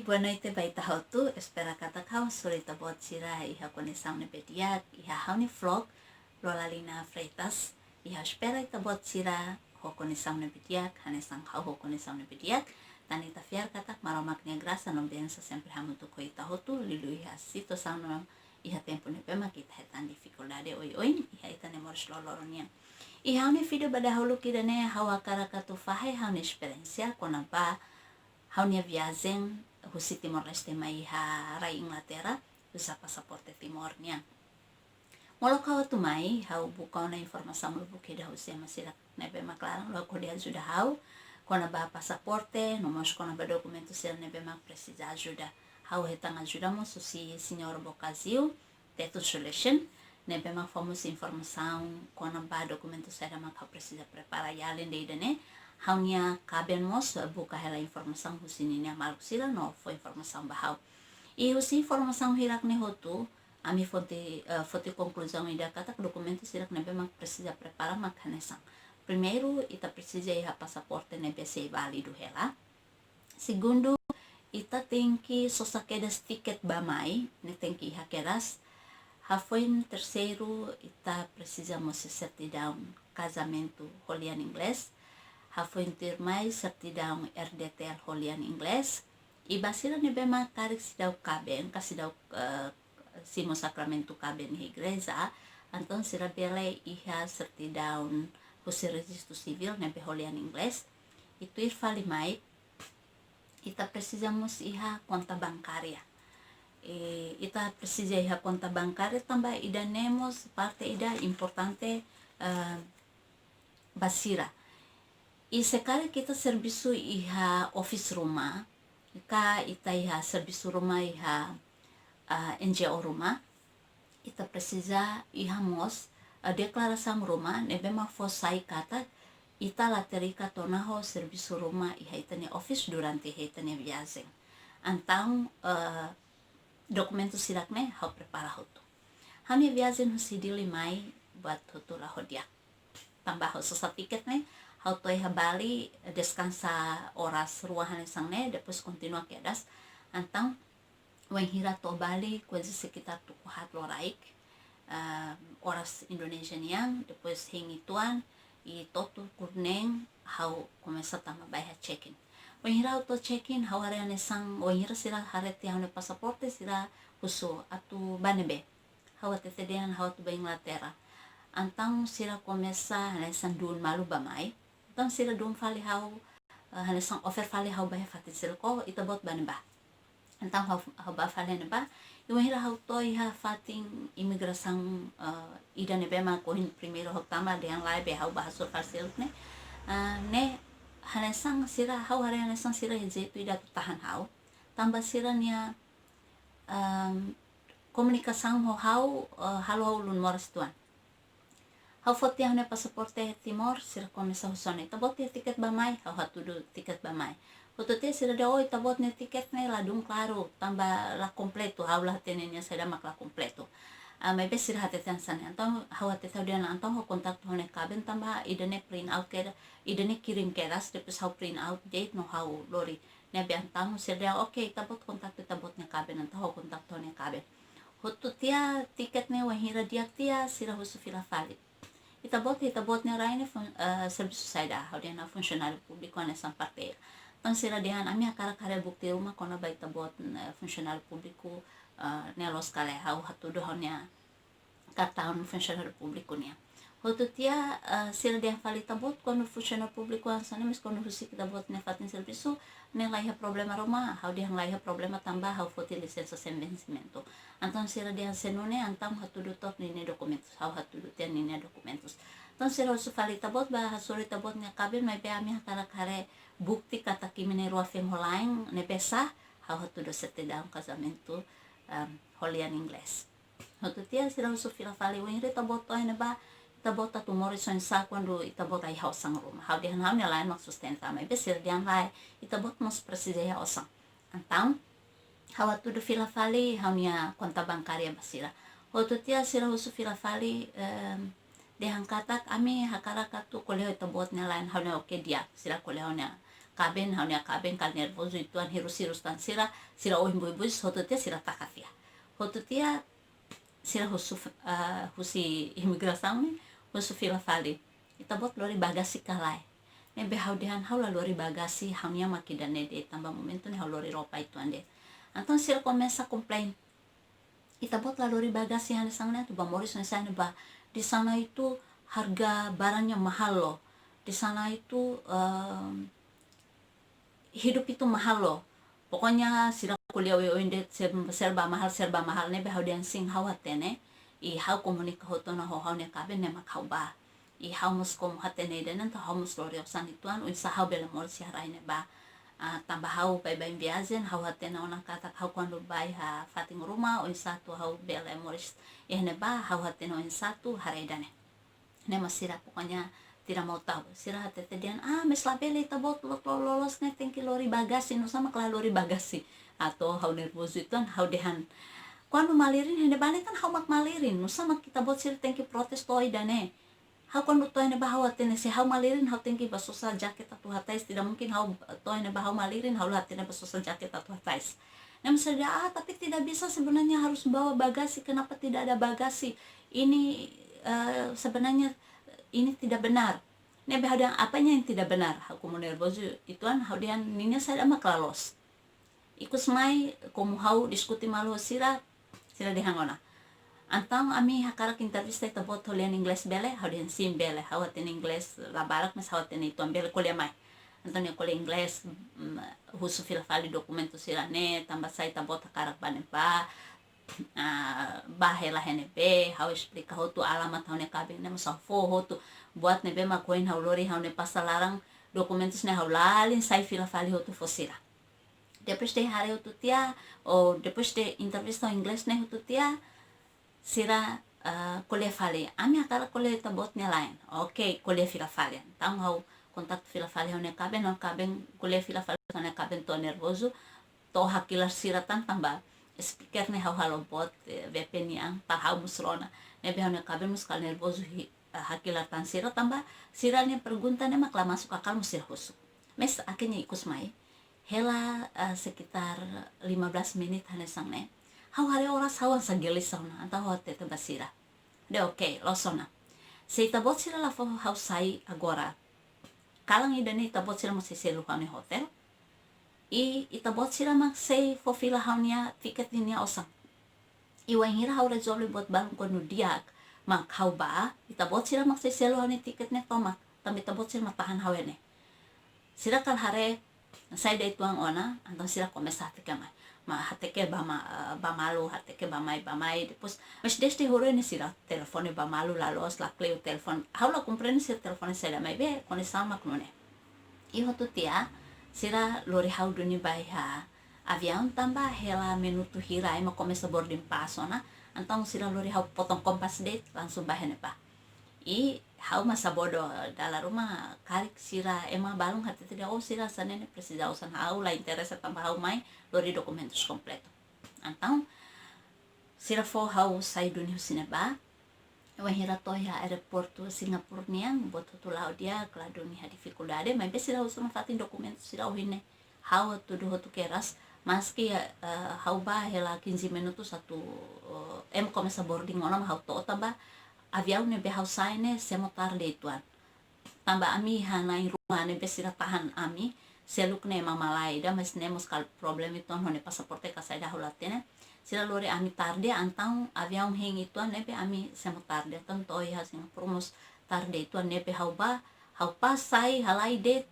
boa noite baita hautu, espera kata kau surita bot sira iha konesang ne bediak, iha hauni vlog, lolalina freitas, iha espera ita bot sira ho konesang ne bediak, hanesang kau ho konesang ne bediak, tani ita fiar katak maromaknya grasa no biasa sempre hamu tu ko ita hotu, lilu iha sito sang no iha tempo ne pema kita hetan dificuldade oi iha ita ne moros loloronia. Iha hauni video badahulu kidane hawa karakatu fahe hauni experiência kona ba haunia viagem husi Timor Leste mai ha rai Inglaterra usa pasaporte Timornya. Molo kau tu mai hau buka na informasi mo buke da husi masira nebe maklarang lo ko dia ajuda hau kona ba pasaporte no mas kona ba documento sel nebe mak precisa ajuda hau hetang ajuda mo susi senhor Bocazio teto solution nebe mak famosa informação kona ba documento sel mak hau precisa preparar ya além de né haunia kaben mos buka hela informação husininya maluk sila no fo informação bahau e husi informação hirak ne hotu ami fonte conclusão ida kata documento sirak nebe mak precisa preparar mak hanesang primeiro ita precisa iha passaporte nebe sei válido hela segundo ita tem que só saquedas ticket bamai ne tem que iha keras hafoin terceiro ita precisa mos certidão casamento holian inglês hafoin ter mais certidão RDTL holian inglês e basira nebe mak karik sidau kaben kasidau simo sacramento cabe na igreja, então será bela iha certidão o registro civil na beholian inglês e tu ir fale mais ita precisamos iha conta bancária ita precisa iha conta bancária também ida nemos parte ida importante basira e sekarang kita serviço iha office rumah ka ita iha serviço rumah iha NGO rumah ita precisa ihamos declaração rumah nebe ma fosai kata ita laterika tonaho serviço rumah iha itane office durante itane viagem então documento sirakne hau prepara hotu hami viagem husidili mai buat hotu la hodia tambah hosa tiket ne hau toi Bali descansa horas ruahan sangne depois continua ke adas então wen hira to Bali quase sekitar tu kuhat loraik horas Indonesia yang depois hingi tuan e totu kurneng hau começa tama baia check-in wen hira to check-in hau hare anesang wen hira sira harete hau ne pasaporte sira husu atu banebe hau tetedean hau tu ba Inglaterra antang sira começa anesang dun malu bamai antang sira dun fali hau anesang offer fali hau baia fatisel ko itabot baneba então hau ba fale neba iwan hira hau toi ha fating imigração ida nebe ma kohin primeiro hau tama dengan lai be hau bahasur farsil ne hanesang sira hau hare hanesang sira jetu ida tu tahan hau tambah sira nia komunikação hau halo hau lun moras tuan hau foto hau ne pasaporte Timor sira komisa husone tabot tiket bamai hau hatudu tiket bamai Otote sira da oi tabot ne tiket ne ladung claro tambah la completo hau la tenenya seda mak la completo mai be sira hatetan sana então hau hatetau dia então hau kontak hone kaben tambah idane print out kera idane kirim keras depois hau print out date no hau lori ne be antang sira okay tabot kontak tabot ne kaben então hau kontak hone kaben hotu tia tiket ne wahira dia tia sira husu fila fali itabot ne raine serviço saida hau dia na funcionário público nessa parte então sira dehan ami akara bukti rumah kona baik tabot funcionário público nelos kale hau hatudo haunya kartahun funcionário público nia hotu tia sira dehan fali tabot kono funcionário público ansane mis kono husi tabot ne fatin serviço ne laiha problema rumah hau dehan laiha problema tambah hau foti licença sem vencimento então sira dehan senone antam hatudo top nine documentos hau hatudo tia nine documentos então sira husu fali tabot ba hasuri tabot ne kabin mai be ami hakara kare bukti kata kimine rua fem holain ne pesa hau hatudo certidão casamento holian inglês hotu tia sira husu fila fali wen rita boto ene ba tabot tu morison sa quando itabot ai hau sang rumah hau dihan hau ne lain mak sustenta mai be sira dihan lai itabot mos precisa hau sang então hau hatudo fila fali hau nia konta bancaria basira hotu tia sira husu fila fali dehan katak ami hakara katu koleo itabot ne lain hau ne oke dia sira koleo ne kaben haunia kaben kal nervoso ituan hirus tan sira o imbu hotu tia sira takatia hotu tia sira husi imigrasaun ni husu fila fali itabot lori bagasi kalai nebe haudihan hau lori bagasi haunia makidane de tambah momento ni hau lori ropa itu ande anton sira começa a complain itabot lori bagasi han sangna tu bamoris na sana ba di sana itu harga barangnya mahal loh di sana itu hidup itu mahal loh pokoknya sira kuliah inde serba mahal nebe hau dian sing hawatene i hau komunika hotona ho hau ne kabe ne makau ba i hau mus kom hatene de nan ta hau mus lori osan ituan uisa hau bela mor si harai ne ba tambah hau pai bai viajen hau hatena ona kata hau quando bai ha fating rumah uisa tu hau bela moris ne ba hau hatena uisa tu harai dane ne masira pokoknya tidak mau tahu sira tete dian mes labele tabot lolos ne tengki lori bagasi no sama kala lori bagasi atau hau nervoso itu hau dehan quando malirin hene bane kan hau mak malirin no sama kita bot sira tengki protes toy dane hau quando toy ne bahau atene se hau malirin hau tengki basosa jaket atau hatais tidak mungkin hau toy ne bahau malirin hau latine basosa jaket atau hatais nah misalnya tapi tidak bisa sebenarnya harus bawa bagasi kenapa tidak ada bagasi ini sebenarnya ini tidak benar. Nebe haudian apanya yang tidak benar? Aku mau nervoso ituan haudian ninya saya ama klalos. Ikus mai komu hau diskuti malu sira dehangona. Antang ami hakarak intervista ita bot holian Ingles bele haudian sim bele hawaten Ingles labarak mas hawaten ituan bele kuliah mai. Antang ya kuliah Ingles husu filafali dokumento sira ne tambah saya ita bot hakarak banempa bahela henebe hau explica hotu alamat hau ne kabeng ne masa hotu buat nebe makoin hau lori hau ne pasalarang dokumentos ne hau lalin sai filafali hotu fosira depois de hari hotu tia ou depois de entrevista ao inglês ne hotu tia sira kuliah fali ami akara kuliah tabot ne lain ok kuliah filafali então hau kontak filafali hau ne kabeng kuliah filafali hau ne kabeng to nervoso to hakilar sira tan tambah speaker ne hau halobot VP niang ta hau musrona ne be hau ne kabel muskal nervoso hakilar tan sira tambah sira ne pergunta ne makla masuk akal musir husu mes akhirnya ikus mai hela sekitar 15 menit hane sang ne hau hale oras hau sagelis sauna anta hau tete basira de okay losona se itabot sira la hau sai agora kalang idane itabot sira masih selu hau ne hotel itabot sira mak sei fofila haunia tiket ninia osang iwan hira hau resolve buat balong kono diak mak hau ba itabot sira mak sei selu hauni tiket ne tomak tambi itabot sira mak tahan hawene sira kal hare sai dai tuang ona antang sira komesa hateke mai ma hateke bamalu hateke bamai depois mas deste horo ne sira telefone bamalu lalos la cleo telefon hau la comprende sira telefone sira mai be kone sama knone hotu tia sira lori hau duni bai ha avião tambah hela minuto hira ema começa boarding pass ona então sira lori hau potong kompas date langsung bahane pa hau masa bodo dalam rumah karik sira ema balung hati tidak sira sanene precisa usan hau la interesa tambah hau mai lori documentos completo então sira fo hau sai duni husine ba wahira toya aeroporto Singapura niang buat tu lau dia keladu ni dificuldade mas besi lau sama fatin dokumen sira uhine hau tuduh tu keras maski hau ba hela 15 minutos satu começa boarding ona hau to tambah avião ne be hau sai ne semo tarde tuan tambah ami hanai rumah ne besi tahan ami seluk ne mamalai da mas ne muskal problem itu hone pasaporte kasai dah ulatene sila lori ami tarde antang avião heng itu nepe ami semo tarde tan toy ha Singapura mus tarde itu nepe hau pa sai halai det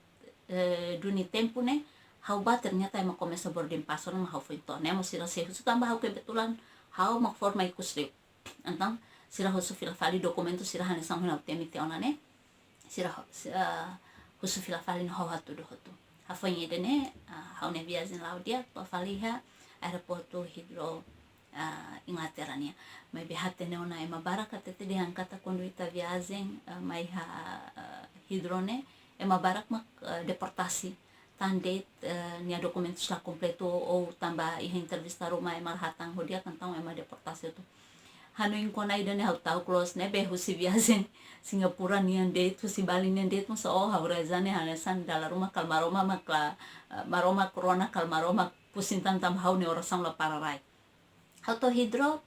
duni tempo ne hau ba ternyata ema começa boarding pass ona hau foi to ne mo sila se husu tambah hau kebetulan hau mak forma ikusle antang sila husu filafali dokumento sila hane sang hona temite ona ne sila husu filafali no hau hatu do hatu ha foi ne hau ne viagem lau dia to faliha aeroporto Hidro Inglaterra nia mai behate ne ona ema baraka tete diangkata quando ita viagem mai Hidro ne ema barak mak deportasi tandet nia dokumentos la completo ou tambah iha entrevista rumah ema hatang hodia tentang ema deportasi itu hanuin kona ida ne hau tau close ne be husi viajen Singapura nian date husi Bali nian date musa hau rezane hanesan dalam rumah kalmaroma makla maroma corona kalmaroma pusin tantam hau ne orasang la pararai hau to hidro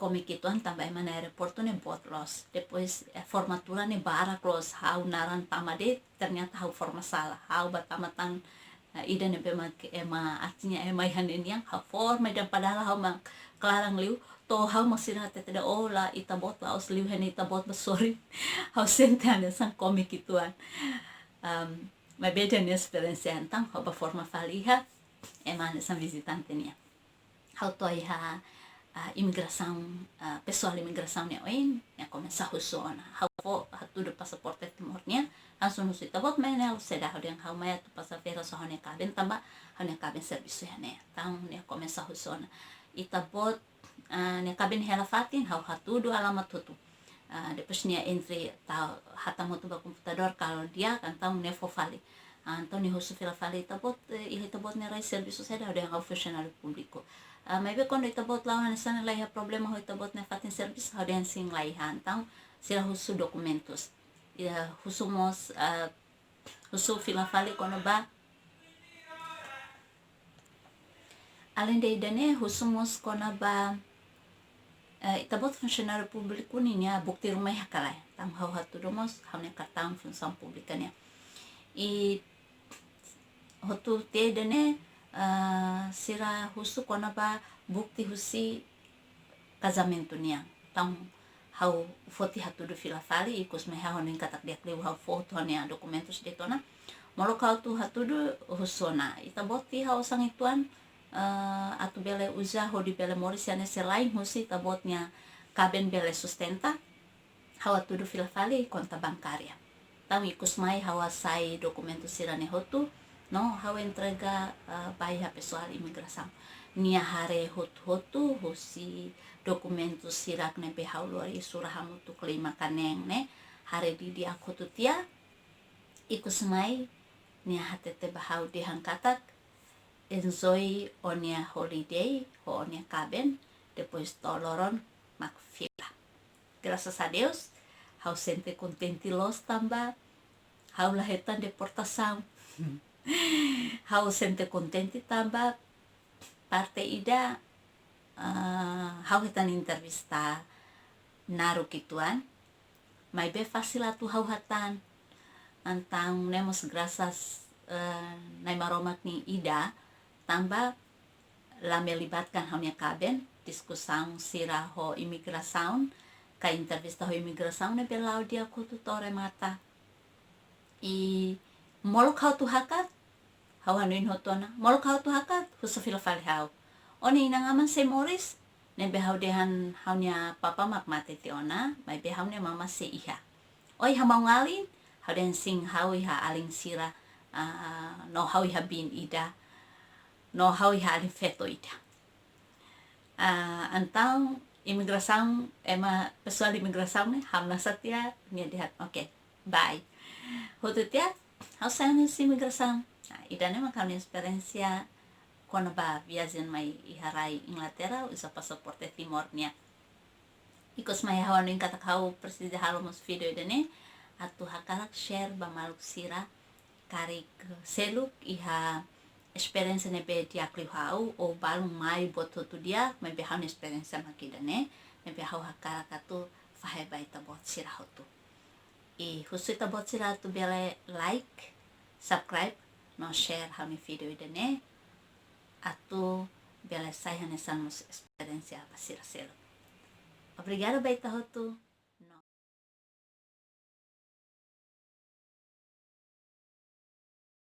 como kituan tambah mana aeroporto ne bot los depois formatura ne bara close hau naran tamade ternyata hau forma salah hau batamatan ida ne ema artinya ema hanen yang hau forma dan padahal hau mak kelarang liu to hau masih nate tidak la ita bot la os liu hen ita bot sorry hau sentane sang como kituan mas beda ne experiência então hau ba forma faliha ema ne sang visitante nia hau to iha imigração pessoal imigração ne oin ya começa husona hau hatu do pasaporte timornya langsung husu tabot mena seda hau yang hau maya tu pasafera so hane kaben tamba hane kaben serviço ne tang ne começa husona itabot ne kaben hela fatin hau hatu do alamat tutu depois ne entre ta hata motu ba computador kalau dia kan tang ne fofali então ne husu fila fali itabot itabot ne rai serviço seda hau yang hau funcionário público maybe quando itabot lawan sana lai problema ho itabot na fatin service ho den sing lai hantang sila husu documentos husu mos husu fila fali kono ba além de dane husu mos kono ba itabot funcionário público ninya bukti rumah hakalai tam ho hatu domos haune kartang função pública nya e hotu te dane sira husu kona ba bukti husi casamento nia tang hau foti hatu do fila fali ikus me hau ning katak dia kliu hau foto nia dokumentos de tona molo kau tu hatu do husona ita boti hau sang ituan atu bele uza ho di bele moris ane selain husi tabotnya kaben bele sustenta hau atu do fila fali konta bankaria tang ikus mai hawasai dokumentos sirane hotu no hau entrega baia pessoal imigração nia hare hotu husi dokumentos sirak ne be hau lori surahamu tu kelima kaneng ne hare di dia hotu tia ikus mai nia hatete bahau di hangkatak enjoy onia holiday ho onia kaben depois toloron makfila graças a Deus hau sente contente los tamba hau lahetan deportação hau sente contente tamba parte ida hau hitan entrevista naru kituan mai be fácil atu hau hatan antang nemos graças nai maromak ni ida tamba la melibatkan hau nya kaben diskusang sira ho imigrasaun ka entrevista ho imigrasaun ne belau dia ku tutore mata i molo kau tu hakat hau hanuin hotona molo kau tu hakat husu fila fali hau oni inang aman se moris ne be hau dehan hau nya papa mak mate tiona mai be hau nya mama se iha oi ha mau ngalin hau den sing hau iha aling sira no hau iha bin ida no hau iha aling feto ida antang imigrasaun ema pessoal imigrasaun ne hamna satia nia dihat okay bye hotu tia hau sayang si imigrasaun ida ne makam experiência quando ba viajen mai iharai Inglaterra usa pasaporte timornya ikos mai hawan ing kata kau preside halomos video idane atu hakarak share ba maluk sira karik seluk iha experiência ne be dia kli hau o balung mai boto tu dia mai be haun experiência makidane ne be hau hakarak atu fahe baita bot sira hotu e husu ta bot sira tu bele like subscribe no share haun video idane atu bela sai hanesan mus experiência apa sira selo obrigado baita hotu